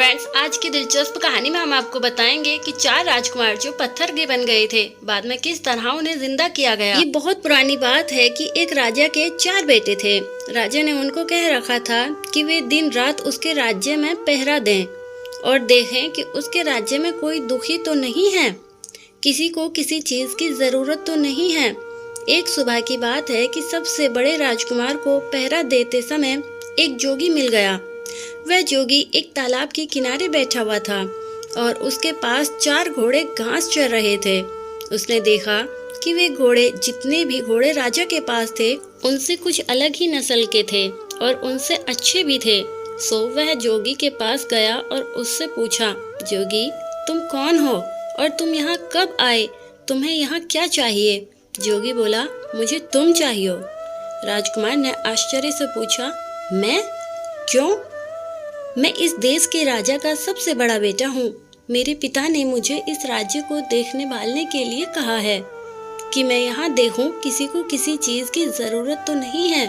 Friends, आज की दिलचस्प कहानी में हम आपको बताएंगे कि 4 राजकुमार जो पत्थर के बन गए थे, बाद में किस तरह उन्हें जिंदा किया गया। ये बहुत पुरानी बात है कि एक राजा के 4 बेटे थे। राजा ने उनको कह रखा था कि वे दिन रात उसके राज्य में पहरा दें और देखें कि उसके राज्य में कोई दुखी तो नहीं है, किसी को किसी चीज की जरूरत तो नहीं है। एक सुबह की बात है कि सबसे बड़े राजकुमार को पहरा देते समय एक जोगी मिल गया। वह जोगी एक तालाब के किनारे बैठा हुआ था और उसके पास 4 घोड़े घास चर रहे थे। उसने देखा कि वे घोड़े, जितने भी घोड़े राजा के पास थे, उनसे कुछ अलग ही नस्ल के थे और उनसे अच्छे भी थे। सो वह जोगी के पास गया और उससे पूछा, जोगी, तुम कौन हो और तुम यहाँ कब आए? तुम्हें यहाँ क्या चाहिए? जोगी बोला, मुझे तुम चाहिए। राजकुमार ने आश्चर्य से पूछा, मैं? क्यों? मैं इस देश के राजा का सबसे बड़ा बेटा हूँ। मेरे पिता ने मुझे इस राज्य को देखने भालने के लिए कहा है कि मैं यहाँ देखूं किसी को किसी चीज की जरूरत तो नहीं है।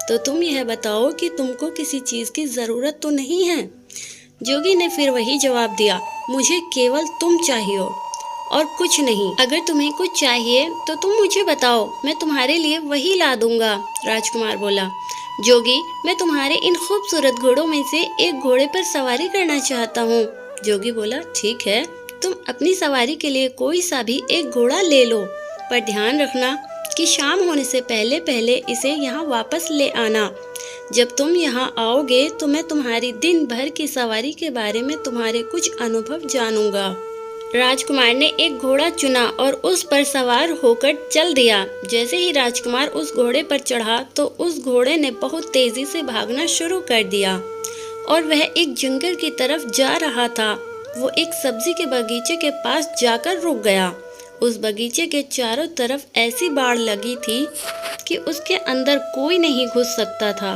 तो तुम यह बताओ कि तुमको किसी चीज की जरूरत तो नहीं है? जोगी ने फिर वही जवाब दिया, मुझे केवल तुम चाहिए और कुछ नहीं। अगर तुम्हें कुछ चाहिए तो तुम मुझे बताओ, मैं तुम्हारे लिए वही ला दूंगा। राजकुमार बोला, जोगी, मैं तुम्हारे इन खूबसूरत घोड़ों में से एक घोड़े पर सवारी करना चाहता हूँ। जोगी बोला, ठीक है, तुम अपनी सवारी के लिए कोई सा भी एक घोड़ा ले लो, पर ध्यान रखना कि शाम होने से पहले पहले इसे यहाँ वापस ले आना। जब तुम यहाँ आओगे तो मैं तुम्हारी दिन भर की सवारी के बारे में तुम्हारे कुछ अनुभव जानूंगा। राजकुमार ने एक घोड़ा चुना और उस पर सवार होकर चल दिया। जैसे ही राजकुमार उस घोड़े पर चढ़ा तो उस घोड़े ने बहुत तेजी से भागना शुरू कर दिया और वह एक जंगल की तरफ जा रहा था। वो एक सब्जी के बगीचे के पास जाकर रुक गया। उस बगीचे के चारों तरफ ऐसी बाड़ लगी थी कि उसके अंदर कोई नहीं घुस सकता था।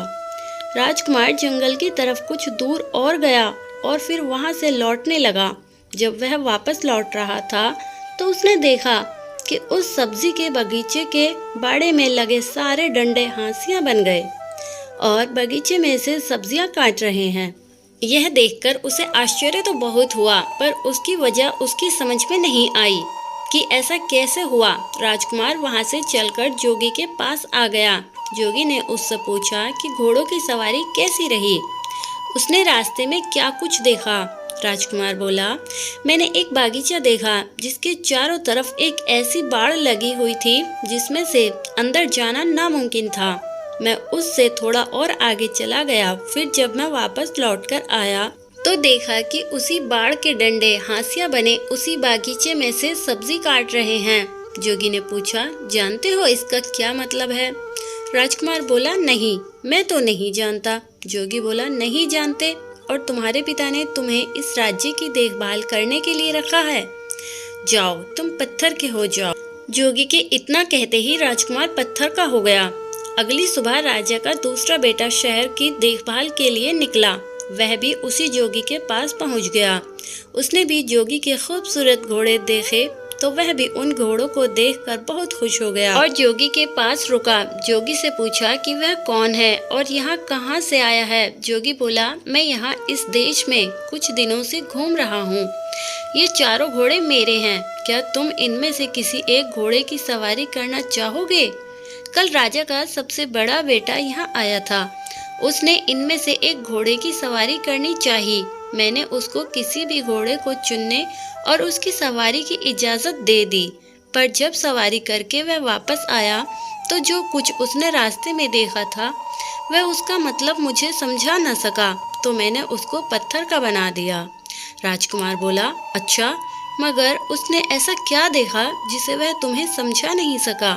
राजकुमार जंगल की तरफ कुछ दूर और गया और फिर वहां से लौटने लगा। जब वह वापस लौट रहा था तो उसने देखा कि उस सब्जी के बगीचे के बाड़े में लगे सारे डंडे हांसियां बन गए और बगीचे में से सब्जियां काट रहे हैं। यह देखकर उसे आश्चर्य तो बहुत हुआ, पर उसकी वजह उसकी समझ में नहीं आई कि ऐसा कैसे हुआ। राजकुमार वहां से चलकर जोगी के पास आ गया। जोगी ने उससे पूछा कि घोड़ों की सवारी कैसी रही, उसने रास्ते में क्या कुछ देखा। राजकुमार बोला, मैंने एक बागीचा देखा जिसके चारों तरफ एक ऐसी बाड़ लगी हुई थी जिसमें से अंदर जाना नामुमकिन था। मैं उससे थोड़ा और आगे चला गया। फिर जब मैं वापस लौटकर आया तो देखा कि उसी बाड़ के डंडे हांसिया बने उसी बागीचे में से सब्जी काट रहे हैं। जोगी ने पूछा, जानते हो इसका क्या मतलब है? राजकुमार बोला, नहीं, मैं तो नहीं जानता। जोगी बोला, नहीं जानते? और तुम्हारे पिता ने तुम्हें इस राज्य की देखभाल करने के लिए रखा है। जाओ, तुम पत्थर के हो जाओ। जोगी के इतना कहते ही राजकुमार पत्थर का हो गया। अगली सुबह राजा का दूसरा बेटा शहर की देखभाल के लिए निकला। वह भी उसी जोगी के पास पहुंच गया। उसने भी जोगी के खूबसूरत घोड़े देखे तो वह भी उन घोड़ों को देखकर बहुत खुश हो गया और जोगी के पास रुका। जोगी से पूछा कि वह कौन है और यहाँ कहाँ से आया है। जोगी बोला, मैं यहाँ इस देश में कुछ दिनों से घूम रहा हूँ। ये चारों घोड़े मेरे हैं। क्या तुम इनमें से किसी एक घोड़े की सवारी करना चाहोगे? कल राजा का सबसे बड़ा बेटा यहाँ आया था। उसने इनमें से एक घोड़े की सवारी करनी चाहिए। मैंने उसको किसी भी घोड़े को चुनने और उसकी सवारी की इजाजत दे दी, पर जब सवारी करके वह वापस आया तो जो कुछ उसने रास्ते में देखा था वह उसका मतलब मुझे समझा न सका, तो मैंने उसको पत्थर का बना दिया। राजकुमार बोला, अच्छा, मगर उसने ऐसा क्या देखा जिसे वह तुम्हें समझा नहीं सका?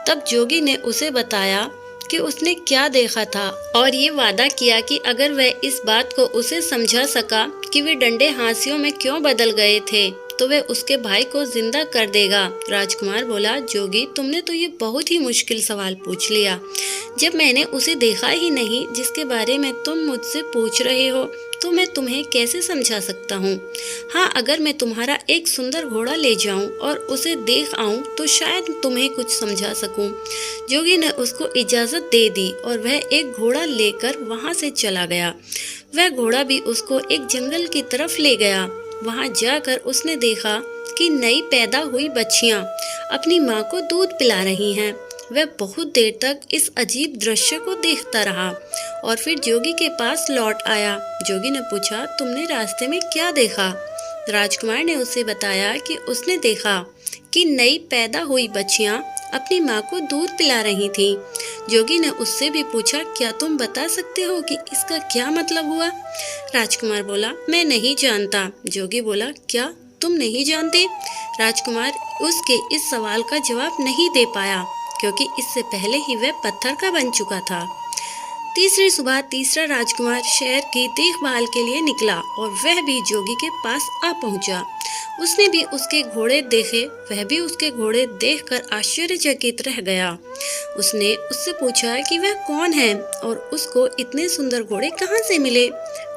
तब जोगी ने उसे बताया कि उसने क्या देखा था और ये वादा किया कि अगर वह इस बात को उसे समझा सका कि वे डंडे हांसियों में क्यों बदल गए थे तो वह उसके भाई को जिंदा कर देगा। राजकुमार बोला, जोगी, तुमने तो ये बहुत ही मुश्किल सवाल पूछ लिया। जब मैंने उसे देखा ही नहीं जिसके बारे में तुम मुझसे पूछ रहे हो तो मैं तुम्हें कैसे समझा सकता हूँ। हाँ, अगर मैं तुम्हारा एक सुंदर घोड़ा ले जाऊँ और उसे देख आऊँ तो शायद तुम्हें कुछ समझा सकूँ। जोगी ने उसको इजाज़त दे दी और वह एक घोड़ा लेकर वहाँ से चला गया। वह घोड़ा भी उसको एक जंगल की तरफ ले गया। वहाँ जाकर उसने देखा कि नई पैदा हुई बच्चियां अपनी माँ को दूध पिला रही हैं। वह बहुत देर तक इस अजीब दृश्य को देखता रहा और फिर जोगी के पास लौट आया। जोगी ने पूछा, तुमने रास्ते में क्या देखा? राजकुमार ने उसे बताया कि उसने देखा कि नई पैदा हुई बच्चियां अपनी माँ को दूध पिला रही थीं। जोगी ने उससे भी पूछा, क्या तुम बता सकते हो कि इसका क्या मतलब हुआ? राजकुमार बोला, मैं नहीं जानता। जोगी बोला, क्या तुम नहीं जानते? राजकुमार उसके इस सवाल का जवाब नहीं दे पाया क्योंकि इससे पहले ही वह पत्थर का बन चुका था। तीसरी सुबह तीसरा राजकुमार शहर की देखभाल के लिए निकला और वह भी जोगी के पास आ पहुंचा। उसने भी उसके घोड़े देखे। वह भी उसके घोड़े देखकर आश्चर्यचकित रह गया। उसने उससे पूछा कि वह कौन है और उसको इतने सुंदर घोड़े कहाँ से मिले।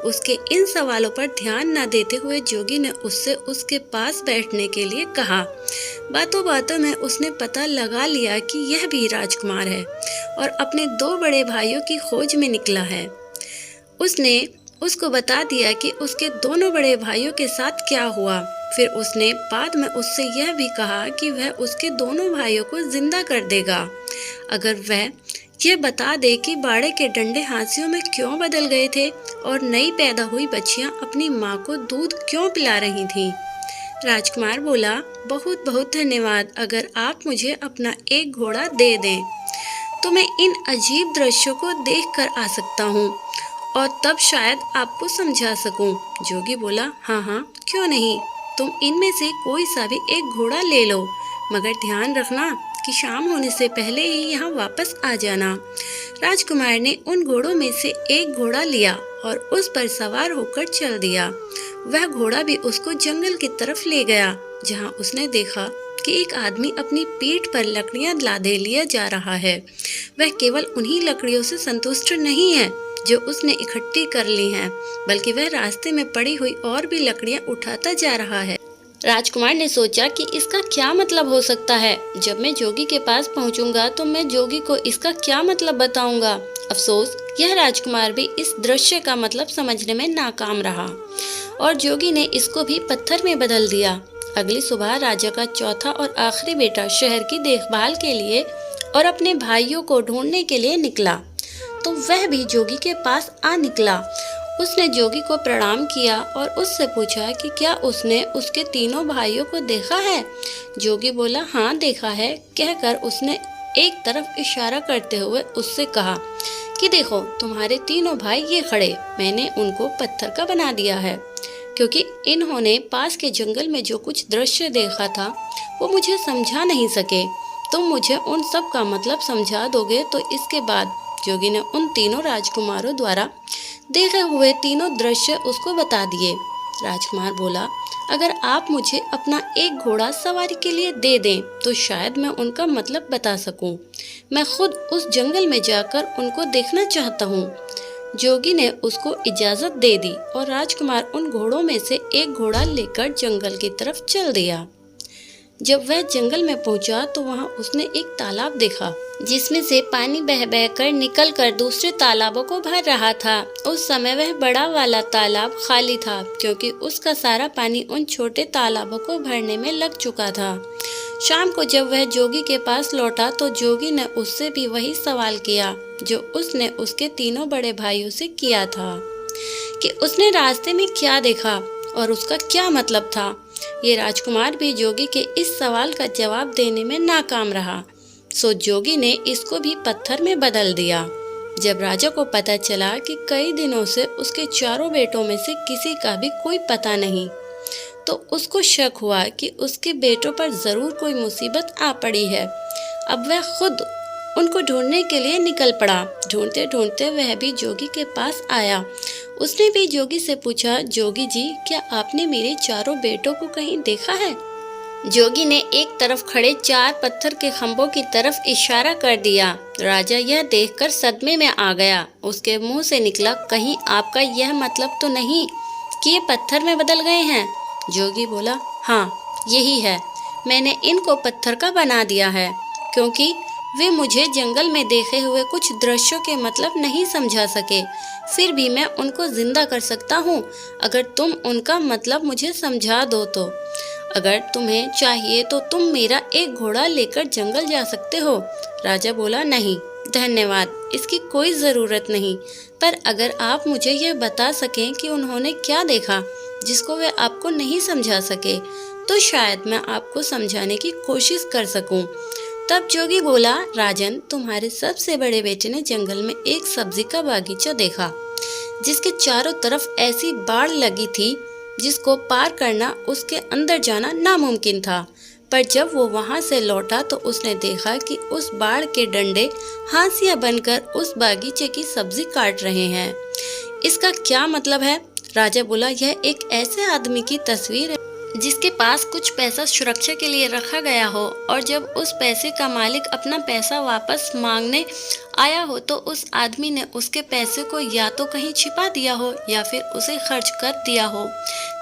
उसके इन सवालों पर ध्यान न देते हुए जोगी ने उससे उसके पास बैठने के लिए कहा। बातों बातों में उसने पता लगा लिया कि यह भी राजकुमार है और अपने 2 बड़े भाइयों की खोज में निकला है। उसने उसको बता दिया कि उसके दोनों बड़े भाइयों के साथ क्या हुआ। फिर उसने बाद में उससे यह भी कहा कि वह उसके दोनों भाइयों को जिंदा कर देगा अगर वह यह बता दे कि बाड़े के डंडे हाथियों में क्यों बदल गए थे और नई पैदा हुई बच्चियां अपनी माँ को दूध क्यों पिला रही थीं। राजकुमार बोला, बहुत बहुत धन्यवाद। अगर आप मुझे अपना एक घोड़ा दे दें तो मैं इन अजीब दृश्यों को देख कर आ सकता हूँ और तब शायद आपको समझा सकूं। जोगी बोला, हाँ हाँ, क्यों नहीं, तुम इनमें से कोई सा भी एक घोड़ा ले लो, मगर ध्यान रखना कि शाम होने से पहले ही यहाँ वापस आ जाना। राजकुमार ने उन घोड़ों में से एक घोड़ा लिया और उस पर सवार होकर चल दिया। वह घोड़ा भी उसको जंगल की तरफ ले गया, जहाँ उसने देखा कि एक आदमी अपनी पीठ पर लकड़ियाँ लादे लिया जा रहा है। वह केवल उन्हीं लकड़ियों से संतुष्ट नहीं है जो उसने इकट्ठी कर ली हैं, बल्कि वह रास्ते में पड़ी हुई और भी लकड़ियां उठाता जा रहा है। राजकुमार ने सोचा कि इसका क्या मतलब हो सकता है। जब मैं जोगी के पास पहुंचूंगा तो मैं जोगी को इसका क्या मतलब बताऊंगा। अफसोस, यह राजकुमार भी इस दृश्य का मतलब समझने में नाकाम रहा और जोगी ने इसको भी पत्थर में बदल दिया। अगली सुबह राजा का चौथा और आखिरी बेटा शहर की देखभाल के लिए और अपने भाइयों को ढूंढने के लिए निकला तो वह भी जोगी के पास आ निकला। उसने जोगी को प्रणाम किया और उससे पूछा कि क्या उसने उसके तीनों भाइयों को देखा है। जोगी बोला, हाँ देखा है, कहकर उसने एक तरफ इशारा करते हुए उससे कहा कि देखो, तुम्हारे तीनों भाई ये खड़े, मैंने उनको पत्थर का बना दिया है क्योंकि इन्होंने पास के जंगल में जो कुछ दृश्य देखा था वो मुझे समझा नहीं सके। तुम मुझे उन सब का मतलब समझा दोगे तो इसके बाद जोगी ने उन तीनों राजकुमारों द्वारा देखे हुए तीनों दृश्य उसको बता दिए। राजकुमार बोला, अगर आप मुझे अपना एक घोड़ा सवारी के लिए दे दें तो शायद मैं उनका मतलब बता सकूं। मैं खुद उस जंगल में जाकर उनको देखना चाहता हूं। जोगी ने उसको इजाजत दे दी और राजकुमार उन घोड़ों में से एक घोड़ा लेकर जंगल की तरफ चल दिया। जब वह जंगल में पहुंचा तो वहां उसने एक तालाब देखा जिसमें से पानी बह बह कर निकल कर दूसरे तालाबों को भर रहा था। उस समय वह बड़ा वाला तालाब खाली था क्योंकि उसका सारा पानी उन छोटे तालाबों को भरने में लग चुका था। शाम को जब वह जोगी के पास लौटा तो जोगी ने उससे भी वही सवाल किया जो उसने उसके तीनों बड़े भाइयों से किया था कि उसने रास्ते में क्या देखा और उसका क्या मतलब था। ये राजकुमार भी जोगी के इस सवाल का जवाब देने में नाकाम रहा, सो जोगी ने इसको भी पत्थर में बदल दिया। जब राजा को पता चला कि कई दिनों से उसके चारों बेटों में से किसी का भी कोई पता नहीं, तो उसको शक हुआ कि उसके बेटों पर जरूर कोई मुसीबत आ पड़ी है। अब वह खुद उनको ढूंढने के लिए निकल पड़ा। ढूंढते ढूंढते वह भी जोगी के पास आया। उसने भी जोगी से पूछा, जोगी जी, क्या आपने मेरे चारों बेटों को कहीं देखा है? जोगी ने एक तरफ खड़े 4 पत्थर के खंभों की तरफ इशारा कर दिया। राजा यह देखकर सदमे में आ गया। उसके मुंह से निकला, कहीं आपका यह मतलब तो नहीं कि ये पत्थर में बदल गए हैं? जोगी बोला, हाँ यही है, मैंने इनको पत्थर का बना दिया है, क्योंकि वे मुझे जंगल में देखे हुए कुछ दृश्यों के मतलब नहीं समझा सके। फिर भी मैं उनको जिंदा कर सकता हूँ, अगर तुम उनका मतलब मुझे समझा दो तो। अगर तुम्हें चाहिए तो तुम मेरा एक घोड़ा लेकर जंगल जा सकते हो। राजा बोला, नहीं धन्यवाद, इसकी कोई ज़रूरत नहीं, पर अगर आप मुझे यह बता सकें कि उन्होंने क्या देखा जिसको वे आपको नहीं समझा सके, तो शायद मैं आपको समझाने की कोशिश कर सकूं। तब जोगी बोला, राजन, तुम्हारे सबसे बड़े बेटे ने जंगल में एक सब्जी का बागीचा देखा जिसके चारों तरफ ऐसी बाढ़ लगी थी जिसको पार करना, उसके अंदर जाना नामुमकिन था। पर जब वो वहां से लौटा तो उसने देखा कि उस बाढ़ के डंडे हांसियां बनकर उस बागीचे की सब्जी काट रहे हैं। इसका क्या मतलब है? राजा बोला, यह एक ऐसे आदमी की तस्वीर है जिसके पास कुछ पैसा सुरक्षा के लिए रखा गया हो, और जब उस पैसे का मालिक अपना पैसा वापस मांगने आया हो तो उस आदमी ने उसके पैसे को या तो कहीं छिपा दिया हो या फिर उसे खर्च कर दिया हो,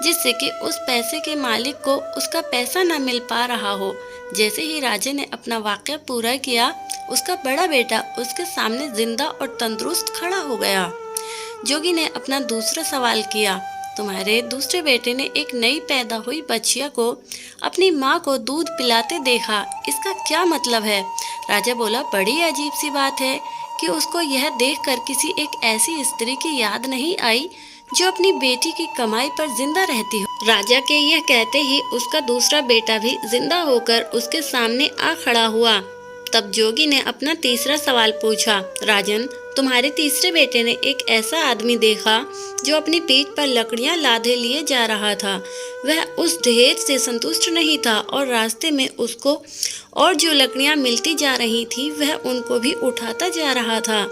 जिससे कि उस पैसे के मालिक को उसका पैसा न मिल पा रहा हो। जैसे ही राजा ने अपना वाक़या पूरा किया, उसका बड़ा बेटा उसके सामने जिंदा और तंदुरुस्त खड़ा हो गया। जोगी ने अपना दूसरा सवाल किया, तुम्हारे दूसरे बेटे ने एक नई पैदा हुई बच्चिया को अपनी माँ को दूध पिलाते देखा, इसका क्या मतलब है? राजा बोला, बड़ी अजीब सी बात है कि उसको यह देखकर किसी एक ऐसी स्त्री की याद नहीं आई जो अपनी बेटी की कमाई पर जिंदा रहती हो। राजा के यह कहते ही उसका दूसरा बेटा भी जिंदा होकर उसके सामने आ खड़ा हुआ। तब जोगी ने अपना तीसरा सवाल पूछा, राजन, तुम्हारे तीसरे बेटे ने एक ऐसा आदमी देखा जो अपनी पीठ पर लकड़ियां लादे लिए जा रहा था। वह उस ढेर से संतुष्ट नहीं था और रास्ते में उसको और जो लकड़ियां मिलती जा रही थी वह उनको भी उठाता जा रहा था।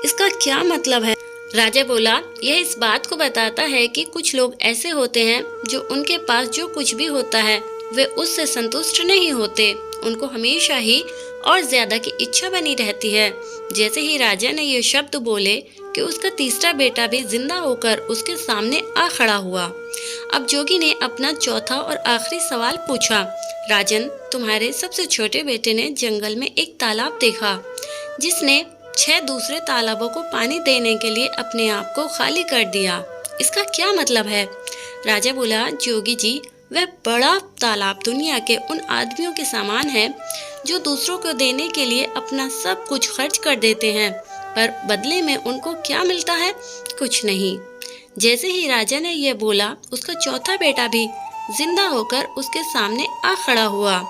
इसका क्या मतलब है? राजा बोला, यह इस बात को बताता है कि कुछ लोग ऐसे होते हैं जो उनके पास जो कुछ भी होता है वे उससे संतुष्ट नहीं होते, उनको हमेशा ही और ज्यादा की इच्छा बनी रहती है। जैसे ही राजा ने ये शब्द बोले कि उसका तीसरा बेटा भी जिंदा होकर उसके सामने आ खड़ा हुआ। अब जोगी ने अपना चौथा और आखिरी सवाल पूछा, राजन, तुम्हारे सबसे छोटे बेटे ने जंगल में एक तालाब देखा जिसने 6 दूसरे तालाबों को पानी देने के लिए अपने आप को खाली कर दिया, इसका क्या मतलब है? राजा बोला, जोगी जी, वह बड़ा तालाब दुनिया के उन आदमियों के समान है जो दूसरों को देने के लिए अपना सब कुछ खर्च कर देते हैं, पर बदले में उनको क्या मिलता है? कुछ नहीं। जैसे ही राजा ने यह बोला, उसका चौथा बेटा भी जिंदा होकर उसके सामने आ खड़ा हुआ।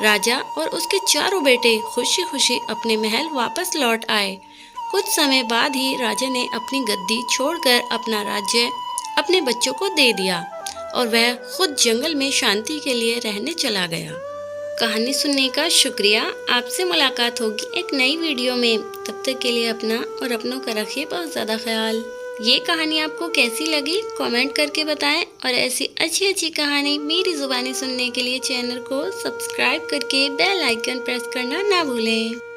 राजा और उसके चारों बेटे खुशी खुशी अपने महल वापस लौट आए। कुछ समय बाद ही राजा ने अपनी गद्दी छोड़कर अपना राज्य अपने बच्चों को दे दिया और वह खुद जंगल में शांति के लिए रहने चला गया। कहानी सुनने का शुक्रिया। आपसे मुलाकात होगी एक नई वीडियो में। तब तक के लिए अपना और अपनों का रखिए बहुत ज़्यादा ख्याल। ये कहानी आपको कैसी लगी कमेंट करके बताएं, और ऐसी अच्छी अच्छी कहानी मेरी ज़ुबानी सुनने के लिए चैनल को सब्सक्राइब करके बेल आइकन प्रेस करना ना भूलें।